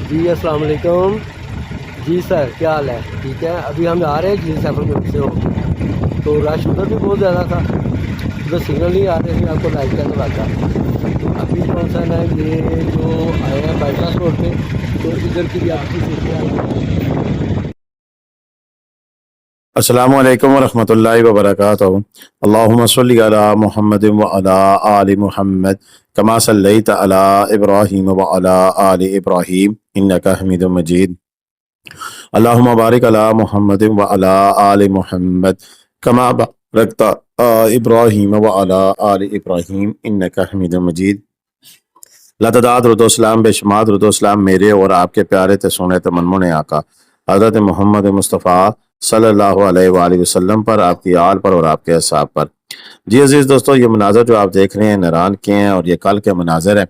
جی السلام علیکم. جی سر کیا حال ہے؟ ٹھیک ہے. ابھی ہم آ رہے ہیں جی سیفر میں سے ہو تو رش ادھر بھی بہت زیادہ تھا, ادھر سگنل نہیں آ رہے تھے آپ کو لائٹ کا تو لگا. ابھی کون سا ہے یہ جو آئے ہیں بائی پاس روڈ پہ, تو ادھر کی بھی آپ کی صورتحال. السلام علیکم ورحمۃ اللہ وبرکاتہ. اللہم صلی علی محمد وعلی آل محمد کما صلیت علی ابراہیم وعلی آل ابراہیم انک حمید مجید. اللہم بارک علی محمد وعلی آل محمد کما بارکت ابراہیم وعلی آل ابراہیم انک حمید مجید. لاتعداد درود و سلام بے شمار درود و سلام میرے اور آپ کے پیارے تے سونے تے منمونے آقا حضرت محمد مصطفیٰ صلی اللہ علیہ وآلہ وسلم پر, آپ کی آل پر اور آپ کے اصحاب پر. جی عزیز دوستو, یہ مناظر جو آپ دیکھ رہے ہیں نران کے ہیں اور یہ کل کے مناظر ہیں,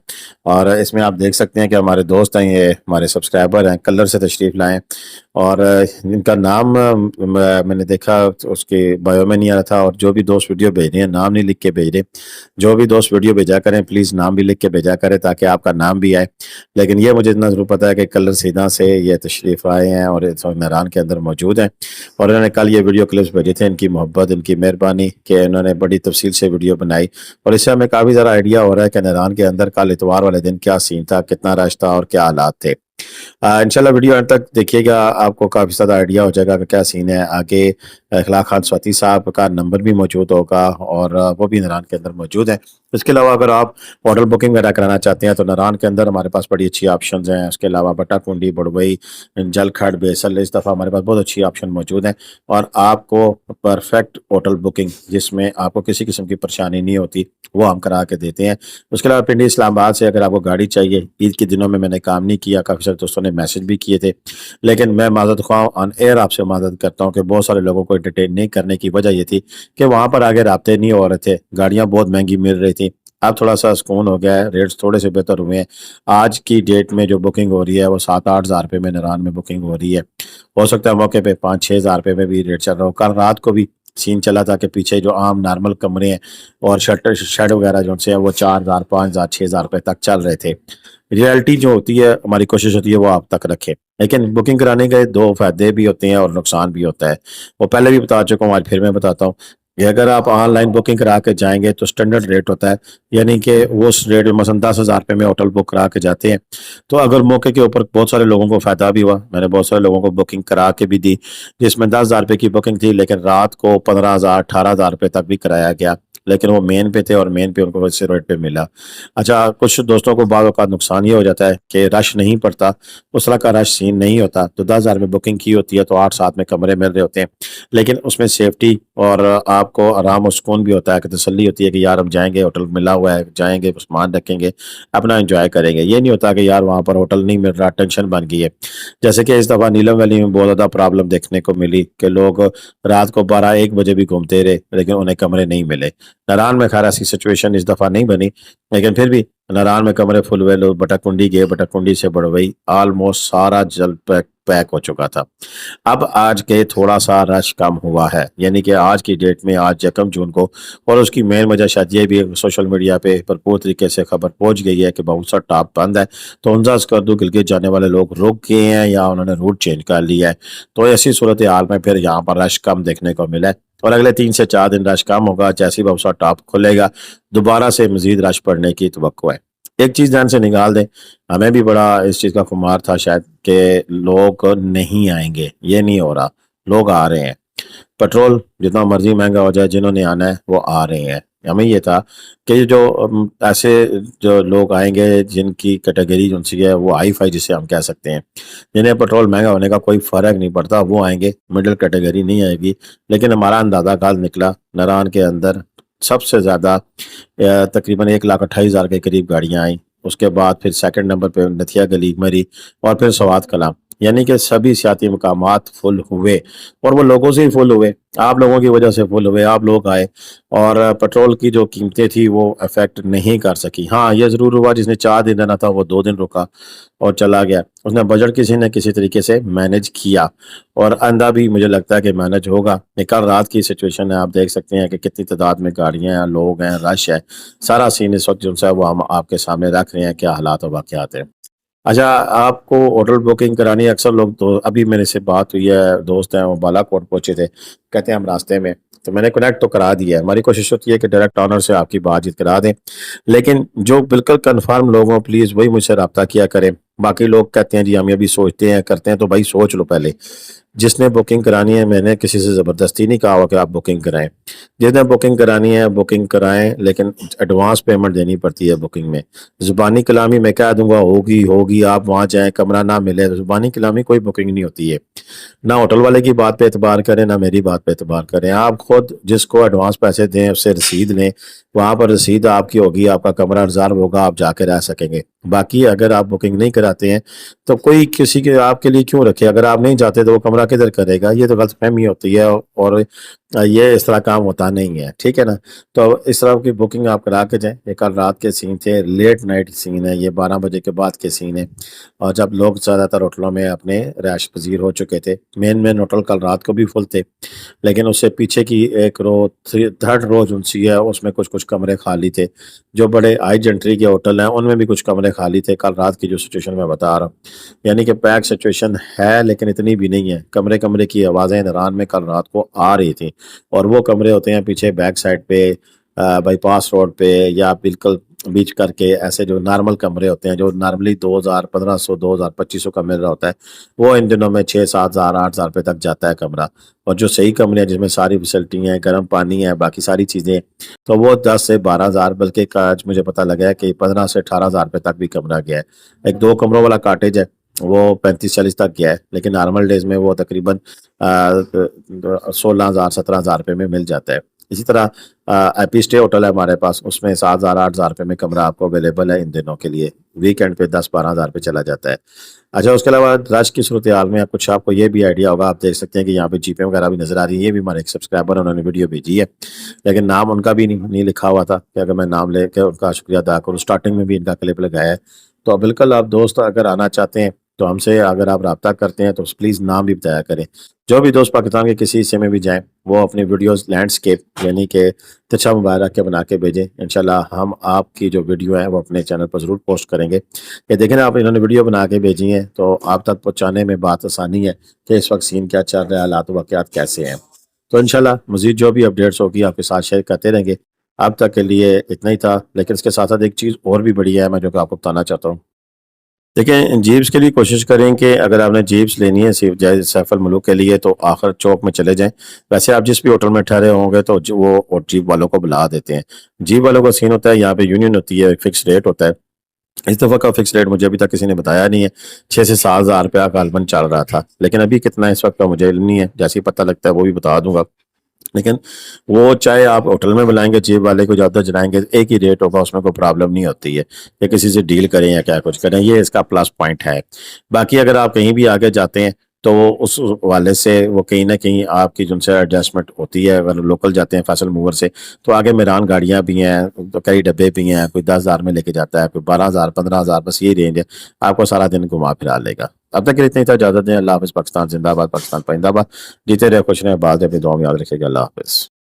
اور اس میں آپ دیکھ سکتے ہیں کہ ہمارے دوست ہیں, یہ ہمارے سبسکرائبر ہیں, کلر سے تشریف لائیں. اور ان کا نام میں نے دیکھا اس کے بایو میں نہیں آ رہا تھا, اور جو بھی دوست ویڈیو بھیج رہے ہیں نام نہیں لکھ کے بھیج رہے. جو بھی دوست ویڈیو بھیجا کریں پلیز نام بھی لکھ کے بھیجا کریں تاکہ آپ کا نام بھی آئے. لیکن یہ مجھے اتنا ضرور پتا ہے کہ کلر سیدھا سے یہ تشریف آئے ہیں اور نران کے اندر موجود ہیں, اور انہوں نے کل یہ ویڈیو کلپس بھیجے تھے. ان کی محبت, ان کی مہربانی کہ انہوں نے بڑی تفصیل سے ویڈیو بنائی, اور اس سے ہمیں کافی زیادہ آئیڈیا ہو رہا ہے کہ نران کے اندر کل اتوار والے دن کیا سین تھا, کتنا رش تھا اور کیا حالات تھے. انشاءاللہ ویڈیو انڈ تک دیکھیے گا, آپ کو کافی زیادہ آئیڈیا ہو جائے گا کہ کیا سین ہے. آگے اخلاق خان سواتی صاحب کا نمبر بھی موجود ہوگا اور وہ بھی نران کے اندر موجود ہیں. اس کے علاوہ اگر آپ ہوٹل بکنگ وغیرہ کرانا چاہتے ہیں تو نران کے اندر ہمارے پاس بڑی اچھی آپشنز ہیں. اس کے علاوہ بٹا کنڈی, بڑوئی, جل کھڑ, بیسل, اس دفعہ ہمارے پاس بہت اچھی آپشن موجود ہیں, اور آپ کو پرفیکٹ ہوٹل بکنگ جس میں آپ کو کسی قسم کی پریشانی نہیں ہوتی وہ ہم کرا کے دیتے ہیں. اس کے علاوہ پنڈی اسلام آباد سے اگر آپ کو گاڑی چاہیے, عید کے دنوں میں نے کام نہیں کیا, کافی سارے دوستوں نے میسج بھی کیے تھے, لیکن میں معذرت خواہ آن ایئر آپ سے معذرت کرتا ہوں کہ بہت سارے لوگوں کو انٹرٹین نہیں کرنے کی وجہ یہ تھی کہ وہاں پر آگے رابطے نہیں ہو رہے تھے, گاڑیاں بہت مہنگی مل رہی تھیں. اب تھوڑا سا سکون ہو گیا ہے, ریٹس تھوڑے سے بہتر ہوئے ہیں. آج کی ڈیٹ میں جو بکنگ ہو رہی ہے وہ 7-8 ہزار روپے میں نران میں بکنگ ہو رہی ہے. ہو سکتا ہے موقع پہ 5-6 ہزار روپے میں بھی ریٹ چل رہا ہو. کل رات کو بھی سین چلا تھا کہ پیچھے جو عام نارمل کمرے ہیں اور شیڈ وغیرہ جو سے ہیں وہ 4,000 5,000 6,000 روپے تک چل رہے تھے. ریئلٹی جو ہوتی ہے ہماری کوشش ہوتی ہے وہ آپ تک رکھے, لیکن بکنگ کرانے کے دو فائدے بھی ہوتے ہیں اور نقصان بھی ہوتا ہے. وہ پہلے بھی بتا چکا ہوں, آج پھر میں بتاتا ہوں کہ اگر آپ آن لائن بکنگ کرا کے جائیں گے تو سٹینڈرڈ ریٹ ہوتا ہے, یعنی کہ وہ ریٹ مثلا 10,000 روپے میں ہوٹل بک کرا کے جاتے ہیں. تو اگر موقع کے اوپر بہت سارے لوگوں کو فائدہ بھی ہوا, میں نے بہت سارے لوگوں کو بکنگ کرا کے بھی دی جس میں 10,000 روپے کی بکنگ تھی, لیکن رات کو 15,000 18,000 روپے تک بھی کرایا گیا, لیکن وہ مین پہ تھے اور مین پہ ان کو ویسے ریٹ پہ ملا. اچھا, کچھ دوستوں کو بعض اوقات نقصان یہ ہو جاتا ہے کہ رش نہیں پڑتا, اس طرح کا رش سین نہیں ہوتا. تو 10,000 میں بکنگ کی ہوتی ہے تو 8-7 میں کمرے مل رہے ہوتے ہیں, لیکن اس میں سیفٹی اور آپ کو آرام و سکون بھی ہوتا ہے کہ تسلی ہوتی ہے کہ یار ہم جائیں گے, ہوٹل ملا ہوا ہے, جائیں گے, سامان رکھیں گے, اپنا انجوائے کریں گے. یہ نہیں ہوتا کہ یار وہاں پر ہوٹل نہیں مل رہا, ٹینشن بن گئی ہے. جیسے کہ اس دفعہ نیلم ویلی میں بہت زیادہ پرابلم دیکھنے کو ملی کہ لوگ رات کو 12-1 بجے بھی گھومتے رہے لیکن انہیں کمرے نہیں ملے. نران میں خیر ایسی سچویشن اس دفعہ نہیں بنی, لیکن پھر بھی نران میں کمرے فل ہوئے. لوگ بٹا کنڈی گئے, بٹا کنڈی سے بڑوئی آلموسٹ سارا جل پیک ہو چکا تھا. اب آج کے تھوڑا سا رش کم ہوا ہے, یعنی کہ آج کی ڈیٹ میں آج 1 جون کو, اور اس کی مین وجہ شاید یہ بھی سوشل میڈیا پہ بھرپور طریقے سے خبر پہنچ گئی ہے کہ باؤنسر ٹاپ بند ہے, تو انزا اسکردو گلگت جانے والے لوگ رک گئے ہیں یا انہوں نے روٹ چینج کر لیا ہے. تو ایسی صورتحال میں پھر یہاں پر رش کم دیکھنے کو ملا ہے, اور اگلے 3 سے 4 دن رش کم ہوگا. جیسی باؤنسر ٹاپ کھلے گا دوبارہ سے مزید رش پڑنے کی توقع ہے. ایک چیز دھیان سے نکال دیں, ہمیں بھی بڑا اس چیز کا خمار تھا شاید کہ لوگ نہیں آئیں گے, یہ نہیں ہو رہا, لوگ آ رہے ہیں. پیٹرول جتنا مرضی مہنگا ہو جائے, جنہوں نے آنا ہے وہ آ رہے ہیں. ہمیں یہ تھا کہ جو ایسے جو لوگ آئیں گے جن کی کیٹیگری جو سی ہے وہ ہائی فائی جسے ہم کہہ سکتے ہیں, جنہیں پیٹرول مہنگا ہونے کا کوئی فرق نہیں پڑتا, وہ آئیں گے. مڈل کیٹیگری نہیں آئے گی. لیکن ہمارا اندازہ کال نکلا, نران کے اندر سب سے زیادہ تقریباً 1,28,000 کے قریب گاڑیاں آئیں. اس کے بعد پھر سیکنڈ نمبر پہ نتھیا گلی, مری, اور پھر سوات کلام. یعنی کہ سبھی سیاحتی مقامات فل ہوئے, اور وہ لوگوں سے ہی فل ہوئے, آپ لوگوں کی وجہ سے فل ہوئے. آپ لوگ آئے اور پیٹرول کی جو قیمتیں تھی وہ افیکٹ نہیں کر سکی. ہاں یہ ضرور ہوا جس نے 4 دن رہنا تھا وہ 2 دن رکا اور چلا گیا, اس نے بجٹ کسی نہ کسی طریقے سے مینج کیا, اور آئندہ بھی مجھے لگتا ہے کہ مینج ہوگا. کل رات کی سچویشن ہے, آپ دیکھ سکتے ہیں کہ کتنی تعداد میں گاڑیاں ہیں, لوگ ہیں, رش ہے. سارا سین اس وقت جو ہے وہ ہم آپ کے سامنے رکھ رہے ہیں, کیا حالات و واقعات ہیں. اچھا آپ کو ہوٹل بکنگ کرانی ہے اکثر لوگ تو ابھی میرے سے بات ہوئی ہے دوست ہیں وہ بالا کوٹ پہنچے تھے کہتے ہیں ہم راستے میں تو میں نے کنیکٹ تو کرا دیا ہے ہماری کوشش ہوتی ہے کہ ڈائریکٹ آنر سے آپ کی بات چیت کرا دیں لیکن جو بالکل کنفرم لوگ ہوں پلیز وہی مجھ سے رابطہ کیا کریں باقی لوگ کہتے ہیں جی ہم ابھی سوچتے ہیں کرتے ہیں تو بھائی سوچ لو پہلے جس نے بکنگ کرانی ہے میں نے کسی سے زبردستی نہیں کہا ہوا کہ آپ بکنگ کرائیں جس نے بکنگ کرانی ہے بکنگ کرائیں لیکن ایڈوانس پیمنٹ دینی پڑتی ہے بکنگ میں زبانی کلامی میں کہہ دوں گا ہوگی آپ وہاں جائیں کمرہ نہ ملے زبانی کلامی کوئی بکنگ نہیں ہوتی ہے نہ ہوٹل والے کی بات پہ اعتبار کریں نہ میری بات پہ اعتبار کریں آپ خود جس کو ایڈوانس پیسے دیں اس سے رسید لیں وہاں پر رسید آپ کی ہوگی آپ کا کمرہ ریزرو ہوگا آپ جا کے رہ سکیں گے باقی اگر آپ بکنگ نہیں کراتے ہیں تو کوئی کسی کے آپ کے لیے کیوں رکھے اگر آپ نہیں جاتے تو وہ کمرہ کدھر کرے گا یہ تو غلط فہمی ہوتی ہے اور یہ اس طرح کام ہوتا نہیں ہے ٹھیک ہے نا تو اس طرح کی بکنگ آپ کرا کے جائیں یہ کل رات کے سین تھے لیٹ نائٹ سین ہے یہ 12 بجے کے بعد کے سین ہے اور جب لوگ زیادہ تر ہوٹلوں میں اپنے رہائش پذیر ہو چکے تھے مین ہوٹل کل رات کو بھی فل تھے لیکن اس سے پیچھے کی ایک رو تھرڈ رو جو سی ہے اس میں کچھ کمرے خالی تھے جو بڑے ہائی جنٹری کے ہوٹل ہیں ان میں بھی کچھ کمرے خالی تھے کل رات کی جو سچویشن میں بتا رہا ہوں یعنی کہ پیک سچویشن ہے لیکن اتنی بھی نہیں ہے کمرے کی آوازیں نران میں کل رات کو آ رہی تھیں اور وہ کمرے ہوتے ہیں پیچھے بیک سائڈ پہ بائی پاس روڈ پہ یا بالکل بیچ کر کے ایسے جو نارمل کمرے ہوتے ہیں جو نارملی 2000 1500 2000 2500 کا مل رہا ہوتا ہے وہ ان دنوں میں 6 7000 8000 روپے تک جاتا ہے کمرہ اور جو صحیح کمرے ہیں جس میں ساری فیسلٹی ہیں گرم پانی ہے باقی ساری چیزیں تو وہ 10 سے 12,000 بلکہ آج مجھے پتہ لگا ہے کہ 15 سے 18,000 روپے تک بھی کمرہ گیا ہے ایک 2 کمروں والا کاٹیج ہے وہ 35-40 تک گیا ہے لیکن نارمل ڈیز میں وہ تقریباً 16,000 17,000 روپے میں مل جاتا ہے اسی طرح ایپی اسٹے ہوٹل ہے ہمارے پاس اس میں 7,000 8,000 روپے میں کمرہ آپ کو اویلیبل ہے ان دنوں کے لیے ویکینڈ پہ 10-12,000 روپے چلا جاتا ہے اچھا اس کے علاوہ رش کی صورتحال میں کچھ آپ کو یہ بھی آئیڈیا ہوگا آپ دیکھ سکتے ہیں کہ یہاں پہ جی پے وغیرہ بھی نظر آ رہی ہے یہ بھی ہمارے ایک سبسکرائبر انہوں نے ویڈیو بھیجی ہے لیکن نام ان کا بھی نہیں لکھا ہوا تھا کہ اگر میں نام لے کے ان کا شکریہ ادا کروں اسٹارٹنگ میں بھی ان کا کلپ لگایا ہے تو بالکل آپ دوست اگر آنا چاہتے ہیں تو ہم سے اگر آپ رابطہ کرتے ہیں تو پلیز نام بھی بتایا کریں جو بھی دوست پاکستان کے کسی حصے میں بھی جائیں وہ اپنی ویڈیوز لینڈسکیپ یعنی کہ تچھا موبائل رکھ کے بنا کے بھیجیں انشاءاللہ ہم آپ کی جو ویڈیو ہے وہ اپنے چینل پر ضرور پوسٹ کریں گے کہ دیکھیں آپ انہوں نے ویڈیو بنا کے بھیجی ہیں تو آپ تک پہنچانے میں بات آسانی ہے کہ اس وقت سین کیا چل رہا ہے حالات و واقعات کیسے ہیں تو انشاءاللہ مزید جو بھی اپڈیٹس ہوگی آپ کے ساتھ شیئر کرتے رہیں گے اب تک کے لیے اتنا ہی تھا لیکن اس کے ساتھ ساتھ ایک چیز اور بھی بڑی ہے میں جو کہ آپ کو بتانا چاہتا ہوں دیکھیں جیپس کے لیے کوشش کریں کہ اگر آپ نے جیپس لینی ہے سیف الملوک کے لیے تو آخر چوک میں چلے جائیں ویسے آپ جس بھی ہوٹل میں ٹھہرے ہوں گے تو وہ جیپ والوں کو بلا دیتے ہیں جیپ والوں کا سین ہوتا ہے یہاں پہ یونین ہوتی ہے ایک فکس ریٹ ہوتا ہے اس دفعہ کا فکس ریٹ مجھے ابھی تک کسی نے بتایا نہیں ہے 6 سے 7,000 روپیہ غالباً چل رہا تھا لیکن ابھی کتنا اس وقت کا مجھے علم نہیں ہے جیسے ہی پتہ لگتا ہے وہ بھی بتا دوں گا لیکن وہ چاہے آپ ہوٹل میں بلائیں گے جیب والے کو زیادہ جلائیں گے ایک ہی ریٹ ہوگا اس میں کوئی پرابلم نہیں ہوتی ہے کہ کسی سے ڈیل کریں یا کیا کچھ کریں یہ اس کا پلس پوائنٹ ہے باقی اگر آپ کہیں بھی آگے جاتے ہیں تو وہ اس والے سے وہ کہیں نہ کہیں آپ کی جن سے ایڈجسٹمنٹ ہوتی ہے اگر لوکل جاتے ہیں فیصل موور سے تو آگے میران گاڑیاں بھی ہیں تو کئی ڈبے بھی ہیں کوئی 10,000 میں لے کے جاتا ہے کوئی 12,000 15,000 بس یہ رینج ہے آپ کو سارا دن گھما پھرا لے گا اب تک اتنی تھا اجازت دیں اللہ حافظ پاکستان زندہ باد پاکستان پائندہ باد جیتے رہے خوش رہے بات ہے پھر دعا میں یاد رکھے گا اللہ حافظ